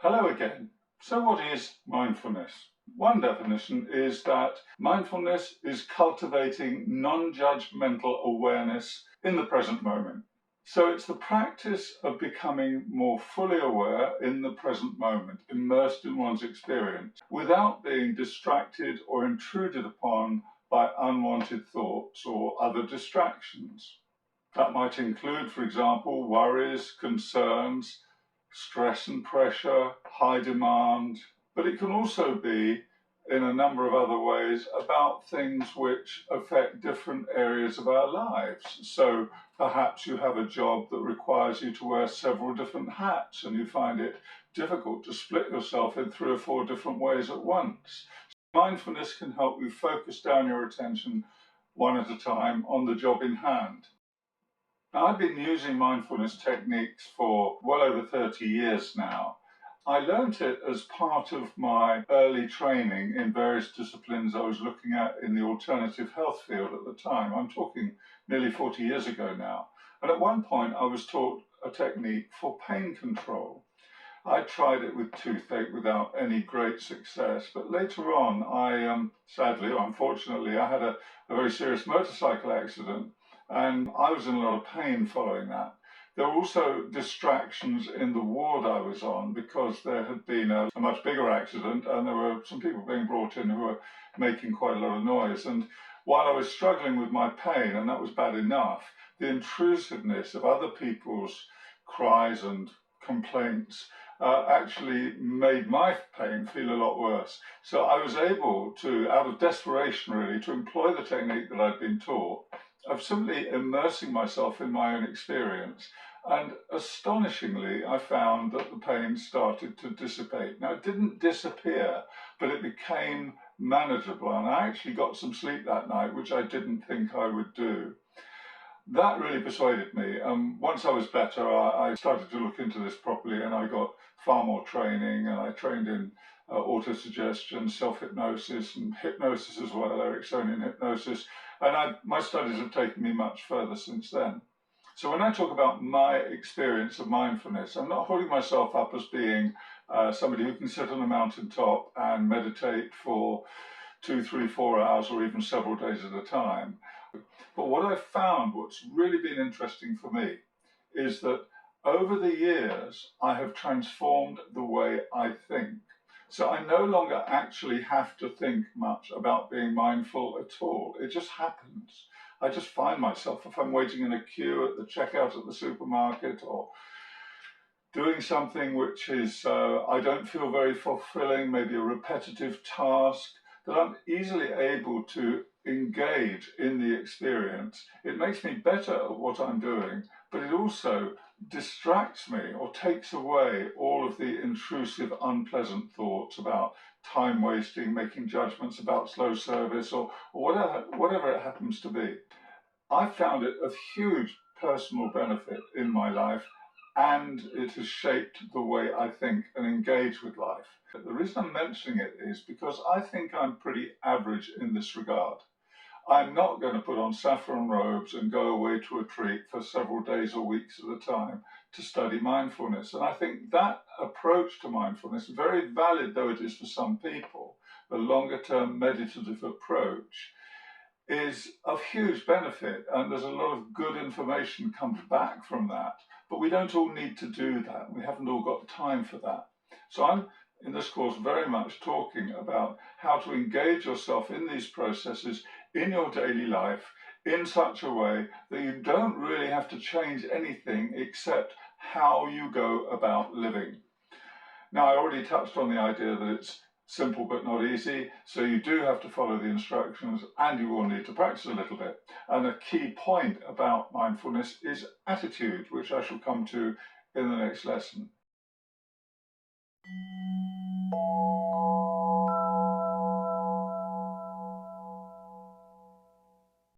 Hello again. So what is mindfulness? One definition is that mindfulness is cultivating non-judgmental awareness in the present moment. So it's the practice of becoming more fully aware in the present moment, immersed in one's experience, without being distracted or intruded upon by unwanted thoughts or other distractions. That might include, for example, worries, concerns, stress and pressure, high demand, but it can also be in a number of other ways about things which affect different areas of our lives. So perhaps you have a job that requires you to wear several different hats and you find it difficult to split yourself in 3 or 4 different ways at once. Mindfulness can help you focus down your attention one at a time on the job in hand. Now, I've been using mindfulness techniques for well over 30 years now. I learnt it as part of my early training in various disciplines I was looking at in the alternative health field at the time. I'm talking nearly 40 years ago now. And at one point, I was taught a technique for pain control. I tried it with toothache without any great success, but later on, sadly or unfortunately, I had a very serious motorcycle accident and I was in a lot of pain following that. There were also distractions in the ward I was on because there had been a much bigger accident and there were some people being brought in who were making quite a lot of noise. And while I was struggling with my pain, and that was bad enough, the intrusiveness of other people's cries and complaints actually made my pain feel a lot worse. So I was able to, out of desperation really, to employ the technique that I'd been taught of simply immersing myself in my own experience. And astonishingly, I found that the pain started to dissipate. Now, it didn't disappear, but it became manageable. And I actually got some sleep that night, which I didn't think I would do. That really persuaded me. Once I was better, I started to look into this properly and I got far more training, and I trained in autosuggestion, self-hypnosis and hypnosis as well, Ericksonian hypnosis. And my studies have taken me much further since then. So when I talk about my experience of mindfulness, I'm not holding myself up as being somebody who can sit on a mountaintop and meditate for 2, 3, 4 hours or even several days at a time. But what I've found, what's really been interesting for me, is that over the years, I have transformed the way I think. So I no longer actually have to think much about being mindful at all. It just happens. I just find myself, if I'm waiting in a queue at the checkout at the supermarket or doing something which is, I don't feel very fulfilling, maybe a repetitive task, that I'm easily able to engage in the experience. It makes me better at what I'm doing, but it also distracts me or takes away all of the intrusive, unpleasant thoughts about time wasting, making judgments about slow service or whatever it happens to be. I found it of huge personal benefit in my life, and it has shaped the way I think and engage with life. But the reason I'm mentioning it is because I think I'm pretty average in this regard. I'm not going to put on saffron robes and go away to a retreat for several days or weeks at a time to study mindfulness. And I think that approach to mindfulness, very valid though it is for some people, the longer term meditative approach, is of huge benefit, and there's a lot of good information comes back from that. But we don't all need to do that. We haven't all got time for that. So I'm in this course very much talking about how to engage yourself in these processes in your daily life in such a way that you don't really have to change anything except how you go about living. Now, I already touched on the idea that it's simple but not easy, so you do have to follow the instructions and you will need to practice a little bit. And a key point about mindfulness is attitude, which I shall come to in the next lesson.